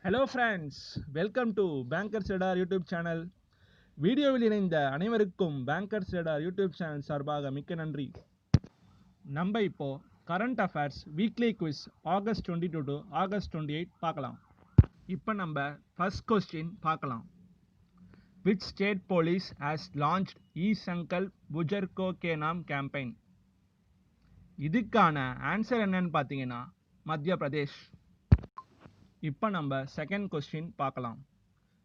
Hello friends, welcome to Bankers Radar YouTube channel. வீடியோவில் இணைந்த அனைவருக்கும் பேங்கர்ஸ் ரேடார் யூடியூப் சேனல் சார்பாக மிக்க நன்றி. நம்ம இப்போ current affairs weekly quiz August 22 to August 28 பார்க்கலாம். இப்போ நம்ம ஃபர்ஸ்ட் கொஸ்டின் பார்க்கலாம். Which state police has launched E-Sankalp Gujar Ko Ke Naam campaign? இதுக்கான ஆன்சர் என்னன்னு பார்த்தீங்கன்னா மத்திய பிரதேஷ். இப்போ நம்ம செகண்ட் கொஸ்டின் பார்க்கலாம்.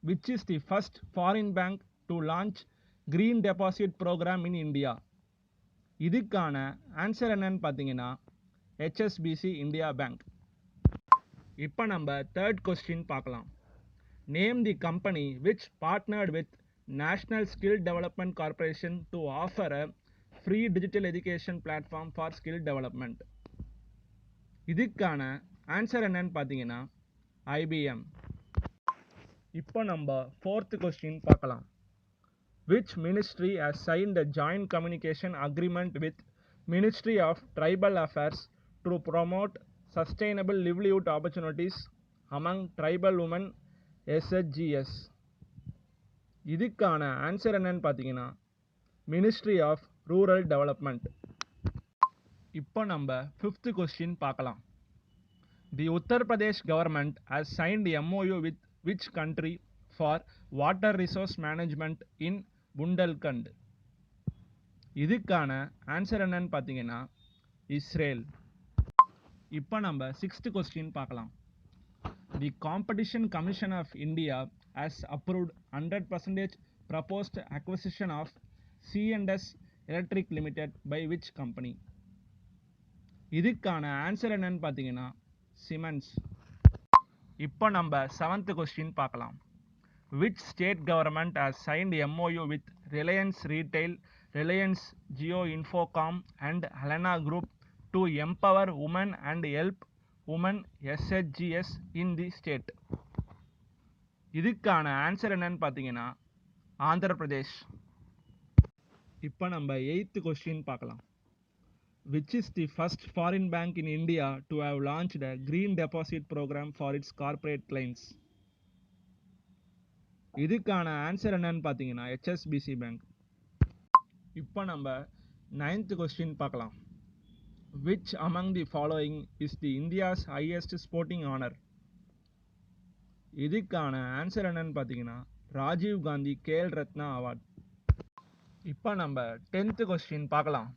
Which is the first foreign bank to launch green deposit program in India? இதுக்கான ஆன்சர் என்னன்னு பார்த்தீங்கன்னா HSBC இந்தியா பேங்க். இப்போ நம்ம தேர்ட் கொஸ்டின் பார்க்கலாம். Name the company which partnered with National Skill Development Corporation to offer a free digital education platform for skill development. இதுக்கான answer என்னன்னு பார்த்தீங்கன்னா IBM. இப்போ நம்ம ஃபோர்த் கொஸ்டின் பார்க்கலாம். Which ministry has signed a joint communication agreement with Ministry of Tribal Affairs to promote sustainable livelihood opportunities among tribal women SHGS? இதுக்கான answer என்னன்னு பார்த்தீங்கன்னா ministry of rural development. இப்போ நம்ம ஃபிஃப்த் கொஸ்டின் பார்க்கலாம். The Uttar Pradesh government has signed a MOU with which country for water resource management in Bundelkhand? இதுக்கான answer என்னன்னு பார்த்தீங்கன்னா Israel. இப்போ நம்ம சிக்ஸ்த் கொஸ்டின் பார்க்கலாம். The Competition Commission of India has approved 100% proposed acquisition of C&S Electric Limited by which company? இதுக்கான answer என்னன்னு பார்த்தீங்கன்னா cements. இப்போ நம்ம செவன்த் கொஸ்டின் பார்க்கலாம். Which state government has signed MOU with Reliance Retail, Reliance Jio Infocom and Helena Group to empower women and help women SHGS in the state? இதுக்கான answer என்னன்னு பார்த்தீங்கன்னா ஆந்திர பிரதேஷ். இப்போ நம்ம எய்த் கொஸ்டின் பார்க்கலாம். Which is the first foreign bank in India to have launched a green deposit program for its corporate clients? இதுக்கான answer என்னன்னு பார்த்தீங்கன்னா HSBC bank. இப்போ நம்ம நைன்த் கொஸ்டின் பார்க்கலாம். Which among the following is the India's highest sporting honor? இதுக்கான answer என்னன்னு பார்த்தீங்கன்னா Rajiv Gandhi Khel Ratna award. இப்போ நம்ம 10th கொஸ்டின் பார்க்கலாம்.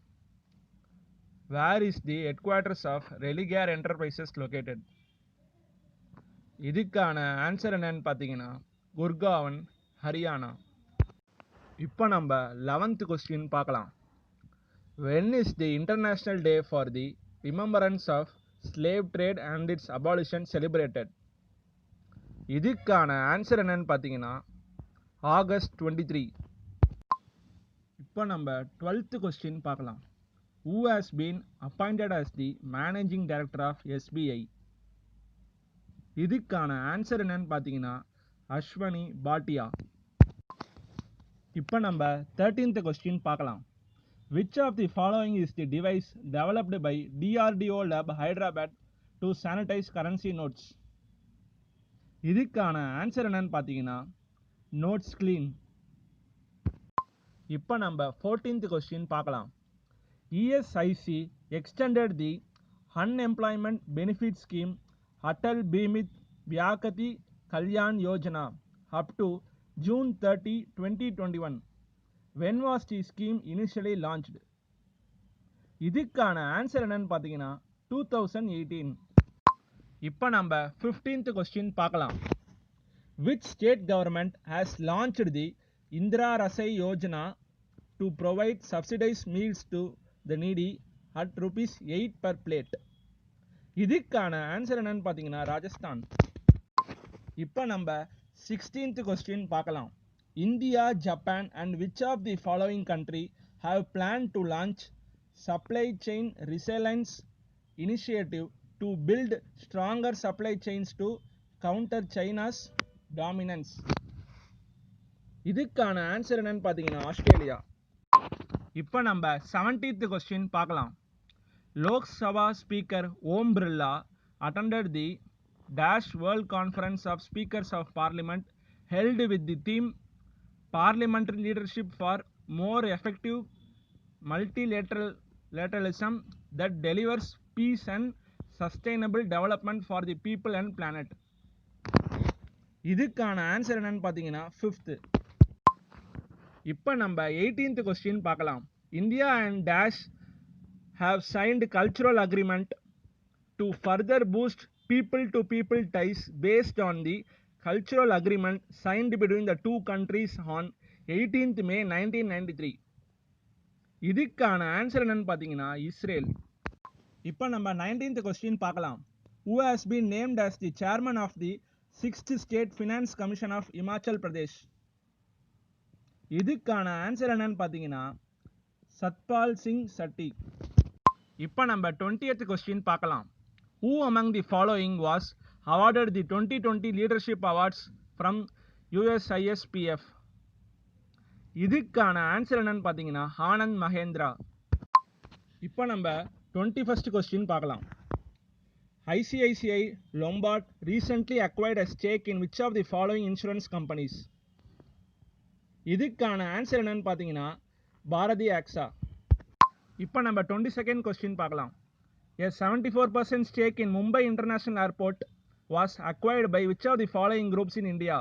Where is the headquarters of Religare Enterprises located? இதுக்கான ஆன்சர் என்னன்னு பார்த்தீங்கன்னா குர்காவன் ஹரியானா. இப்போ நம்ம 11th கொஸ்டின் பார்க்கலாம். When is the International Day for the Remembrance of Slave Trade and its Abolition celebrated? இதுக்கான ஆன்சர் என்னன்னு பார்த்தீங்கன்னா ஆகஸ்ட் 23. இப்போ நம்ம 12th கொஸ்டின் பார்க்கலாம். Who has been appointed as the Managing Director of SBI? இதுக்கான answer என்னன்னு பார்த்தீங்கன்னா அஸ்வனி பாட்டியா. இப்போ நம்ம 13th கொஸ்டின் பார்க்கலாம். Which of the following is the device developed by DRDO Lab Hyderabad to sanitize currency notes? இதுக்கான answer என்னன்னு பார்த்தீங்கன்னா நோட்ஸ் கிளீன். இப்போ நம்ம 14th கொஸ்டின் பார்க்கலாம். ESIC extended the unemployment benefit scheme Atal Bimit Vyakati Kalyan Yojana up to June 30, 2021. When was the scheme initially launched? இதுக்கான answer என்னன்னு பார்த்தீங்கன்னா 2018. இப்போ நம்ம 15th கொஸ்டின் பார்க்கலாம். Which state government has launched the Indira Rasai Yojana to provide subsidized meals to the needy at rupees 8 per plate? இதுக்கான answer என்னன்னு பார்த்தீங்கன்னா ராஜஸ்தான். இப்போ நம்ம 16th கொஸ்டின் பார்க்கலாம். India, Japan and which of the following country have planned to launch supply chain resilience initiative to build stronger supply chains to counter China's dominance? இதுக்கான answer என்னன்னு பார்த்தீங்கன்னா Australia. இப்போ நம்ம 17th கொஸ்டின் பார்க்கலாம். Lok Sabha speaker Om Birla attended the dash World Conference of Speakers of Parliament held with the theme Parliamentary Leadership for More Effective Multilateralism that delivers peace and sustainable development for the people and planet. இதுக்கான answer என்னன்னு பார்த்தீங்கன்னா 5th. இப்போ நம்ம 18th question பார்க்கலாம். India and dash have signed cultural agreement to further boost people-to-people ties based on the cultural agreement signed between the two countries on 18th May 1993. இதுக்கான answer என்னன்னு பார்த்தீங்கன்னா Israel. இப்போ நம்ம 19th கொஸ்டின் பார்க்கலாம். Who has been named as the chairman of the 6th State Finance Commission of Himachal Pradesh? இதுக்கான answer என்னன்னு பார்த்தீங்கன்னா சத்பால் சிங் சட்டி. இப்போ நம்ம 20th கொஸ்டின் பார்க்கலாம். Who among the following was awarded the 2020 Leadership Awards from USISPF? இதுக்கான answer என்னன்னு பார்த்தீங்கன்னா ஆனந்த் மகேந்திரா. இப்போ நம்ம 21st கொஸ்டின் பார்க்கலாம். ICICI Lombard recently acquired a stake in which of the following insurance companies? இதுக்கான ஆன்சர் என்னன்னு பார்த்தீங்கன்னா பாரதி ஆக்ஸா. இப்போ நம்ம 22nd கொஸ்டின் பார்க்கலாம். A 74% stake in Mumbai International Airport was acquired by which of the following groups in India?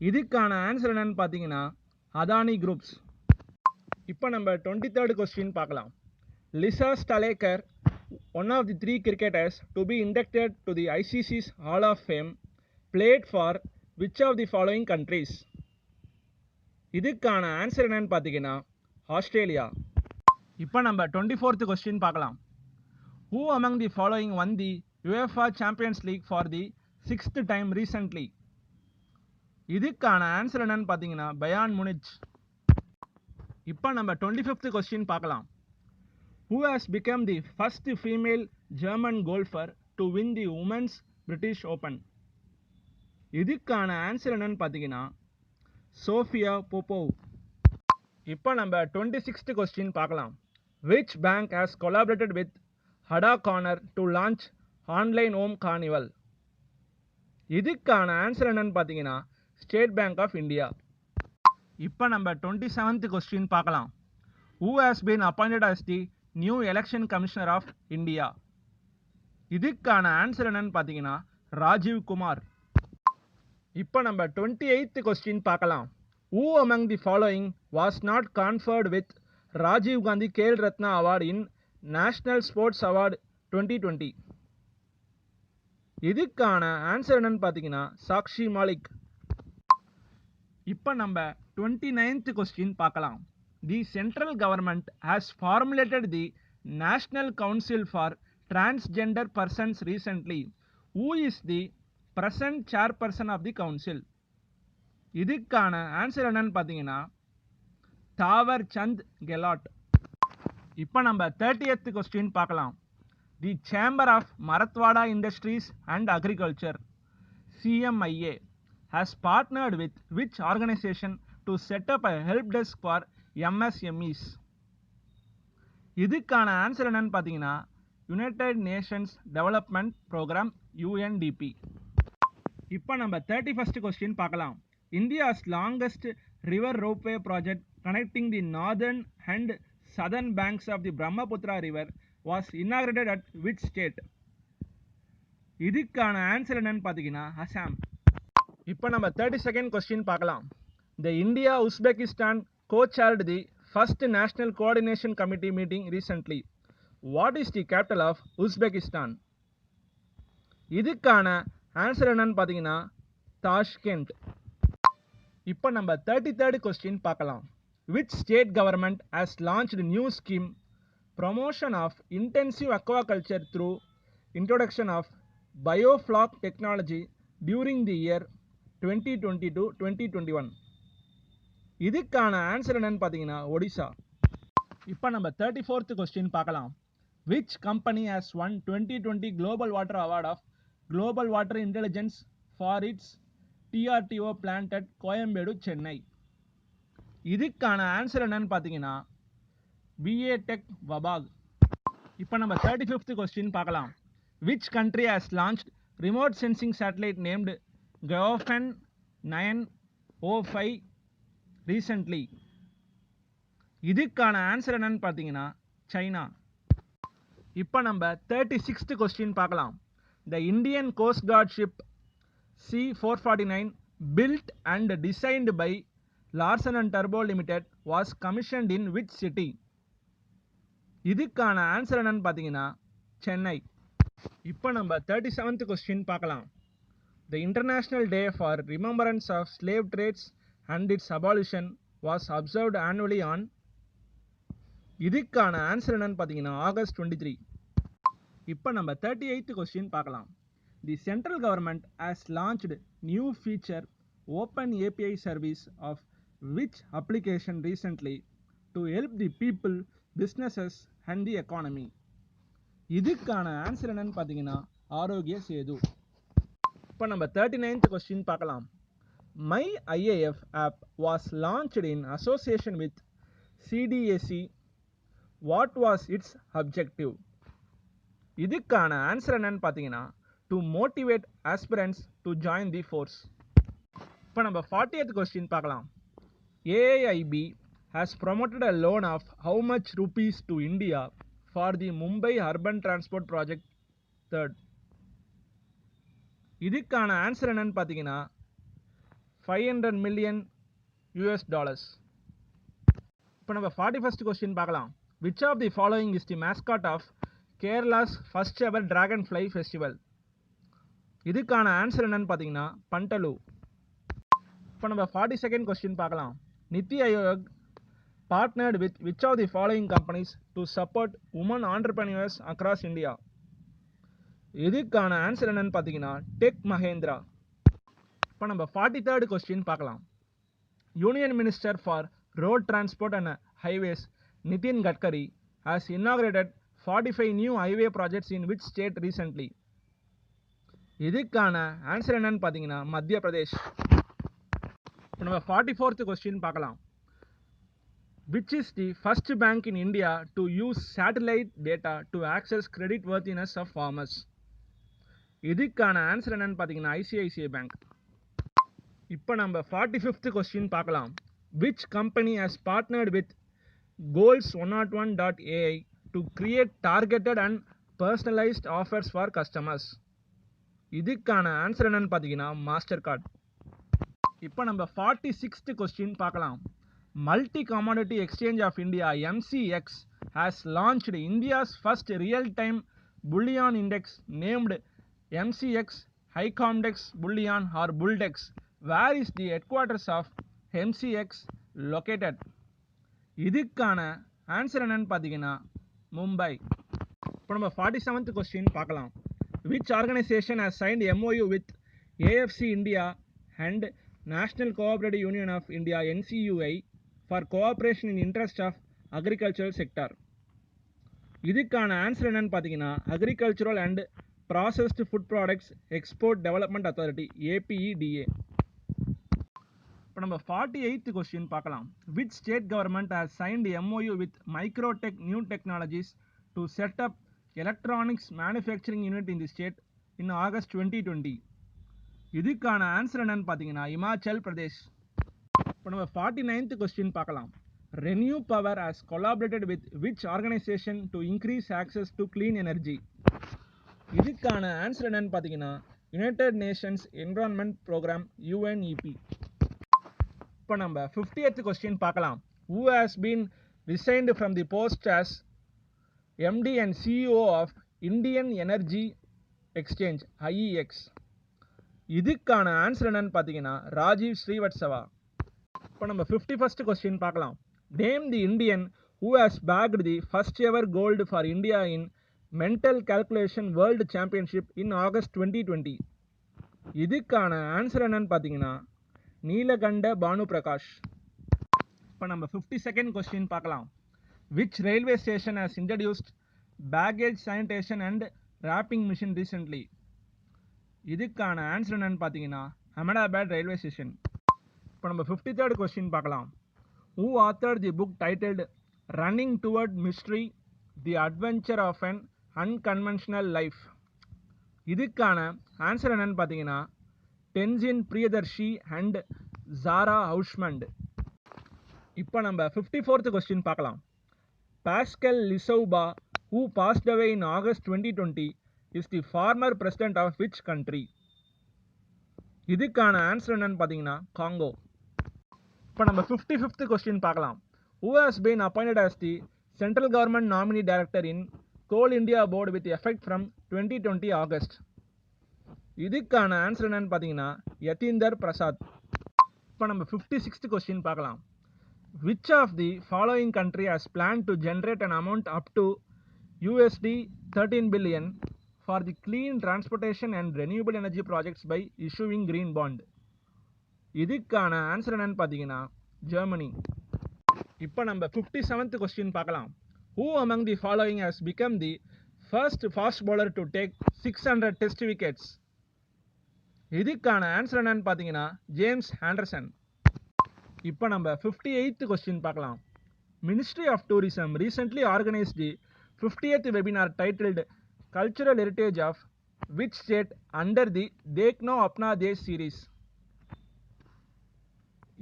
இதுக்கான answer என்னன்னு பார்த்தீங்கன்னா Adani groups. இப்போ நம்ம 23rd கொஸ்டின் பார்க்கலாம். Lisa Sthalekar, one of the 3 cricketers to be inducted to the ICC's Hall of Fame, played for which of the following countries? இதுக்கான answer என்னன்னு பார்த்தீங்கன்னா Australia. இப்போ நம்ம 24th கொஸ்டின் பார்க்கலாம். Who among the following won the UEFA Champions League for the 6th time recently? இதுக்கான answer என்னன்னு பார்த்தீங்கன்னா பயான் முனிச். இப்போ நம்ம 25th கொஸ்டின் பார்க்கலாம். Who has become the first female German golfer to win the Women's British Open? இதுக்கான answer என்னன்னு பார்த்தீங்கன்னா சோஃபியா போப்போவ். இப்போ நம்ம 26th கொஸ்டின் பார்க்கலாம். Which bank has collaborated with Hada Corner to launch online home carnival? இதுக்கான answer என்னன்னு பார்த்தீங்கன்னா state bank of India. இப்போ நம்ம 27th கொஸ்டின் பார்க்கலாம். Who has been appointed as the new election commissioner of India? இதுக்கான answer என்னன்னு பார்த்தீங்கன்னா ராஜீவ் குமார். இப்போ நம்ம 28th கொஸ்டின் பார்க்கலாம். Who among the following was not conferred with Rajiv Gandhi Khel Ratna Award in National Sports Award 2020? இதுக்கான answer என்னன்னு பார்த்தீங்கன்னா சாக்ஷி மாலிக். இப்போ நம்ம 29th கொஸ்டின் பார்க்கலாம். The central government has formulated the National Council for Transgender Persons recently. Who is the present chairperson of the council? இதுக்கான answer என்னன்னு பார்த்தீங்கன்னா தாவர் சந்த் கெலாட். இப்போ நம்ம 30th கொஸ்டின் பார்க்கலாம். The chamber of Marathwada industries and agriculture CMIA has partnered with which organization to set up a help desk for MSMEs? இதுக்கான answer என்னன்னு பார்த்தீங்கன்னா United Nations Development Programme UNDP. இப்போ நம்ம 31st கொஸ்டின் பார்க்கலாம். India's longest river ropeway project connecting the northern and southern banks of the Brahmaputra river was inaugurated at which state? இதுக்கான answer என்னன்னு பார்த்தீங்கன்னா அசாம். இப்போ நம்ம 32nd கொஸ்டின் பார்க்கலாம். The India Uzbekistan co-chaired the first National Coordination Committee meeting recently. What is the capital of Uzbekistan? இதுக்கான answer என்னன்னு பார்த்தீங்கன்னா தாஷ்கெண்ட். இப்போ நம்ம 33rd கொஸ்டின் பார்க்கலாம். Which state government has launched a new scheme promotion of intensive aquaculture through introduction of biofloc technology during the year 2020 to 2021? இதுக்கான answer என்னன்னு பார்த்தீங்கன்னா ஒடிசா. இப்போ நம்ம 34th கொஸ்டின் பார்க்கலாம். Which company has won 2020 Global Water Award of Global Water Intelligence for its TRTO plant at Koyambedu Chennai? இதுக்கான answer என்னன்னு பார்த்தீங்கன்னா BA Tech Vabag. இப்போ நம்ம 35th கொஸ்டின் பார்க்கலாம். Which country has launched remote sensing satellite named Gaofen 905 recently? இதுக்கான answer என்னன்னு பார்த்தீங்கன்னா China. இப்போ நம்ம 36th கொஸ்டின் பார்க்கலாம். The Indian Coast Guard ship C449 built and designed by Larsen and Turbo Limited was commissioned in which city? இதுக்கான answer என்னன்னு பார்த்தீங்கன்னா சென்னை. இப்போ நம்ம 37th கொஸ்டின் பார்க்கலாம். The International Day for Remembrance of Slave Trades and its Abolition was observed annually on. இதுக்கான answer என்னன்னு பார்த்தீங்கன்னா August 23. இப்போ நம்ம 38th கொஸ்டின் பார்க்கலாம். The central government has launched new feature Open API service of which application recently to help the people, businesses and the economy? இதுக்கான answer என்னன்னு பார்த்தீங்கன்னா ஆரோக்கிய சேது. இப்போ நம்ம 39th கொஸ்டின் பார்க்கலாம். My IAF app was launched in association with CDAC. What was its objective? இதுக்கான answer என்னன்னு பார்த்தீங்கன்னா to motivate aspirants to join the force. இப்போ நம்ம 40th கொஸ்டின் பார்க்கலாம். AIIB has promoted a loan of how much rupees to India for the Mumbai Urban Transport Project third? இதுக்கான answer என்னன்னு பார்த்தீங்கன்னா $500 million. இப்போ நம்ம 41st கொஸ்டின் பார்க்கலாம். Which of the following is the mascot of Kerala's first ever Dragonfly Festival? இதுக்கான answer என்னன்னு பார்த்தீங்கன்னா bundle. இப்போ நம்ம 42nd கொஸ்டின் பார்க்கலாம். NITI Aayog partnered with which of the following companies to support women entrepreneurs across India? இதுக்கான answer என்னன்னு பார்த்தீங்கன்னா tech Mahindra. இப்போ நம்ம 43rd கொஸ்டின் பார்க்கலாம். Union minister for road transport and highways Nitin Gadkari has inaugurated 45 new highway projects in which state recently? இதுக்கான answer என்னன்னு பார்த்தீங்கன்னா மத்திய பிரதேஷ். இப்போ நம்ம 44th கொஸ்டின் பார்க்கலாம். Which is the first bank in India to use satellite data to access credit worthiness of farmers? இதுக்கான answer என்னன்னு பார்த்தீங்கன்னா ஐசிஐசிஐ பேங்க். இப்போ நம்ம 45th கொஸ்டின் பார்க்கலாம். Which company has partnered with Goals101.ai to create targeted and personalized offers for customers? இதுக்கான answer என்னன்னு பார்த்தீங்கன்னா master card. இப்போ நம்ம 46th கொஸ்டின் பார்க்கலாம். Multi Commodity Exchange of India MCX has launched India's first real-time bullion index named MCX HighComDex Bullion or Bulldex. Where is the headquarters of MCX located? இதுக்கான answer என்னன்னு பார்த்தீங்கன்னா மும்பை. இப்போ நம்ம 47th question பார்க்கலாம். Which organization has signed MOU with AFC India and National Cooperative Union of India NCUI for cooperation in interest of agricultural sector? இதுக்கான answer என்னன்னு பார்த்தீங்கன்னா agricultural and processed food products export development authority APEDA. இப்போ நம்ம 48th question பார்க்கலாம். Which state government has signed MOU with Microtech New Technologies to set up electronics manufacturing unit in the state in August 2020? இதுக்கான answer என்னன்னு பார்த்தீங்கன்னா இமாச்சல் பிரதேஷ். இப்போ நம்ம 49th question பார்க்கலாம். Renew Power has collaborated with which organization to increase access to clean energy? இதுக்கான answer என்னன்னு பார்த்தீங்கன்னா United Nations Environment Programme UNEP. இப்போ நம்ம 50th கொஸ்டின் பார்க்கலாம். Who has been resigned from the post as MD and CEO of Indian Energy Exchange IEX? இதுக்கான answer என்னன்னு பார்த்தீங்கன்னா ராஜீவ் ஸ்ரீவத்சவா. இப்போ நம்ம 51st கொஸ்டின் பார்க்கலாம். Name the Indian who has bagged the first ever gold for India in mental calculation world championship in August 2020. இதுக்கான answer என்னன்னு பார்த்தீங்கன்னா நீலகண்ட பானு பிரகாஷ். இப்போ நம்ம 52nd கொஸ்டின் பார்க்கலாம். Which railway station has introduced baggage sanitation and wrapping machine recently? இதுக்கான answer என்னன்னு பார்த்தீங்கன்னா Ahmedabad railway station. இப்போ நம்ம 53rd கொஸ்டின் பார்க்கலாம். Who authored the book titled Running Toward Mystery: The Adventure of an Unconventional Life? இதுக்கான answer என்னன்னு பார்த்தீங்கன்னா டென்சின் Priyadarshi and ஜாரா ஹவுஸ்மண்ட். இப்போ நம்ம 54th கொஸ்டின் பார்க்கலாம். Pascal Lissouba who passed away in August 2020 is the former president of which country? இதுக்கான answer என்னன்னு பார்த்தீங்கன்னா Congo. இப்போ நம்ம 55th கொஸ்டின் பார்க்கலாம். Who has been appointed as the central government nominee director in Coal India board with effect from 2020 August? இதுக்கான answer என்னன்னு பார்த்தீங்கன்னா யதீந்தர் பிரசாத். இப்போ நம்ம 56th கொஸ்டின் பார்க்கலாம். Which of the following country has planned to generate an amount up to $13 billion for the clean transportation and renewable energy projects by issuing green bond? இதுக்கான answer என்னன்னு பார்த்தீங்கன்னா Germany. இப்போ நம்ம 57th கொஸ்டின் பார்க்கலாம். Who among the following has become the first fast bowler to take 600 test wickets? இதுக்கான answer என்னன்னு பார்த்தீங்கன்னா James Anderson. இப்போ நம்ம 58th கொஸ்டின் பார்க்கலாம். Ministry of Tourism recently organized the 50th webinar titled Cultural Heritage of which state under the Dekhno Apna Desh series?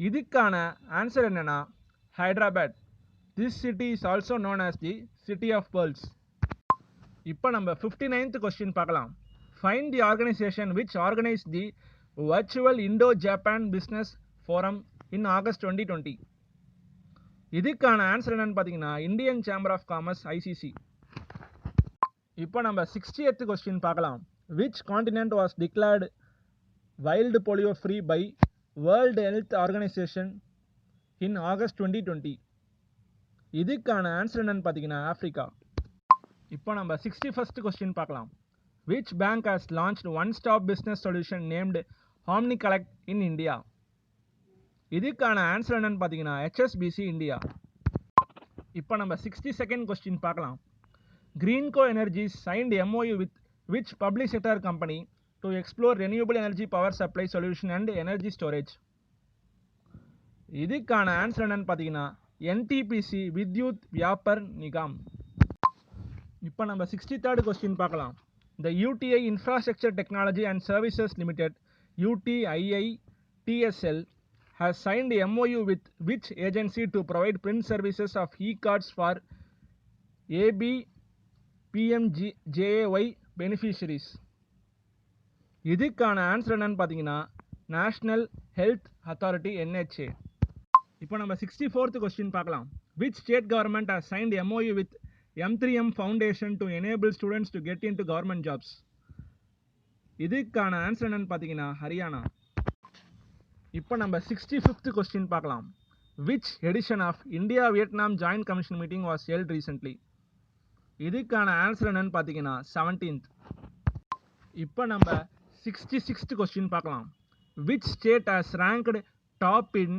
இதுக்கான answer என்னன்னா Hyderabad. This city is also known as the City of Pearls. இப்போ நம்ம 59th question பார்க்கலாம். Find the organization which organized the virtual Indo-Japan Business Forum in August 2020. இதுக்கான answer என்னன்னு பார்த்தீங்கன்னா Indian Chamber of Commerce ICC. இப்போ நம்ம 60th question பார்க்கலாம். Which continent was declared wild polio free by World Health Organization in August 2020? இதுக்கான answer என்னன்னு பார்த்தீங்கன்னா Africa. இப்போ நம்ம 61st கொஸ்டின் பார்க்கலாம். Which bank has launched one-stop business solution named OmniCollect in India? இதுக்கான ஆன்சர் என்னன்னு பார்த்தீங்கன்னா HSBC இந்தியா. இப்போ நம்ம 62nd கொஸ்டின் பார்க்கலாம். Greenco Energies signed MOU with which public sector company to explore renewable energy power supply solution and energy storage? இதுக்கான answer என்னன்னு பார்த்தீங்கன்னா NTPC Vidyut வியாபர் Nigam. இப்போ நம்ம 63rd கொஸ்டின் பார்க்கலாம். The UTI Infrastructure Technology and Services Limited UTIITSL has signed a MOU with which agency to provide print services of e-cards for ABPMJAY beneficiaries? இதுக்கான answer என்னன்னு பார்த்தீங்கன்னா national health authority NHA. இப்போ நம்ம 64th question பார்க்கலாம். Which state government has signed MOU with M3M Foundation to enable students to get into government jobs? இதுக்கான answer என்னன்னு பார்த்தீங்கன்னா ஹரியானா. இப்போ நம்ம 65th கொஸ்டின் பார்க்கலாம். Which edition of India Vietnam Joint Commission meeting was held recently? இதுக்கான answer என்னன்னு பார்த்தீங்கன்னா 17th. இப்போ நம்ம 66th கொஸ்டின் பார்க்கலாம். Which state has ranked top in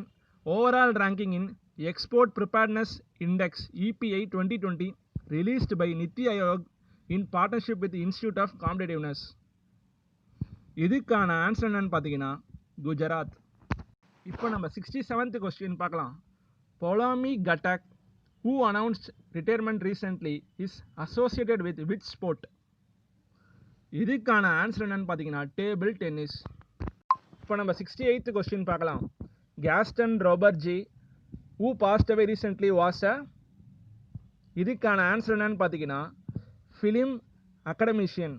overall ranking in Export Preparedness Index EPI 2020 released by Niti Aayog in partnership with the Institute of Competitiveness? இதுக்கான answer என்னன்னு பார்த்தீங்கன்னா குஜராத். இப்போ நம்ம 67th கொஸ்டின் பார்க்கலாம். Polomi Gatak who announced retirement recently is associated with which sport? இதுக்கான answer என்னன்னு பார்த்தீங்கன்னா table tennis. இப்போ நம்ம 68th கொஸ்டின் பார்க்கலாம். கேஸ்டன் ரோபர்ட்ஜி who passed away recently was a? இதுக்கான ஆன்சர் என்னன்னு பார்த்தீங்கன்னா ஃபிலிம் அகாடமிஷியன்.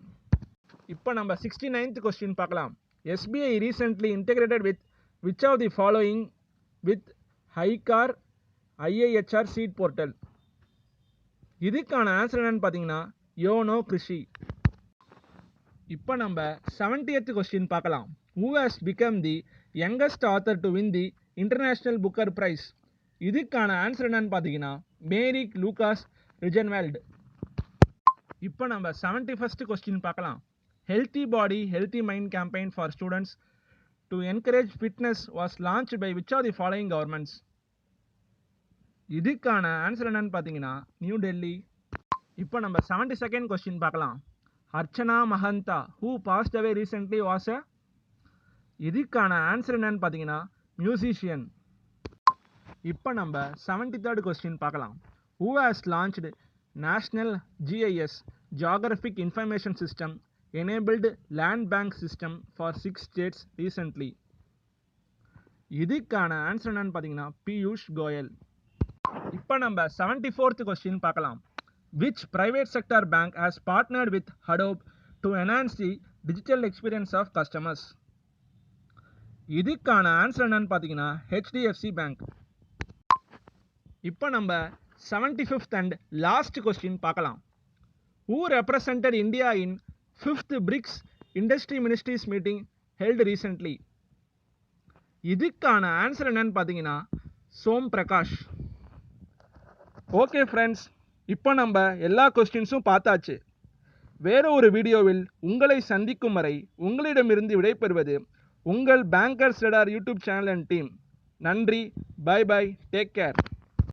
இப்போ நம்ம 69th கொஸ்டின் பார்க்கலாம். SBI recently integrated with which of the following with HiCar IIHR seed portal? இதுக்கான ஆன்சர் என்னன்னு பார்த்தீங்கன்னா யோனோ கிருஷி. இப்போ நம்ம 70th கொஸ்டின் பார்க்கலாம். Who has become the youngest author to win the International Booker Prize? இதுக்கான answer என்னன்னு பார்த்தீங்கன்னா மேரிக் லூகாஸ் ரிஜன்வேல்ட். இப்போ நம்ம 71st கொஸ்டின் பார்க்கலாம். Healthy Body Healthy Mind campaign for students to encourage fitness was launched by which of the following governments? இதுக்கான answer என்னன்னு பார்த்தீங்கன்னா new Delhi. இப்போ நம்ம 72nd கொஸ்டின் பார்க்கலாம். Archana Mahanta who passed away recently was a? இதுக்கான ஆன்சர் என்னன்னு பார்த்தீங்கன்னா மியூசிஷியன். இப்போ நம்ம 73rd கொஸ்டின் பார்க்கலாம். Who has launched National GIS Geographic Information System enabled land bank system for 6 states recently? இதுக்கான ஆன்சர் என்னன்னு பார்த்தீங்கன்னா பியூஷ் கோயல். இப்போ நம்ம 74th கொஸ்டின் பார்க்கலாம். Which private sector bank has partnered with Hadoop to enhance the digital experience of customers? இதுக்கான answer என்னன்னு பார்த்தீங்கன்னா HDFC bank. இப்போ நம்ம 75th and லாஸ்ட் கொஸ்டின் பார்க்கலாம். Who represented India in 5th BRICS Industry Ministries meeting held recently? இதுக்கான answer என்னன்னு பார்த்தீங்கன்னா Som Prakash. Okay friends, இப்போ நம்ம எல்லா கொஸ்டின்ஸும் பார்த்தாச்சு. வேற ஒரு வீடியோவில் உங்களை சந்திக்கும் வரை உங்களிடமிருந்து விடைபெறுவது உங்கள் bankers radar YouTube channel and team. நன்றி, பை பை, டேக் கேர்.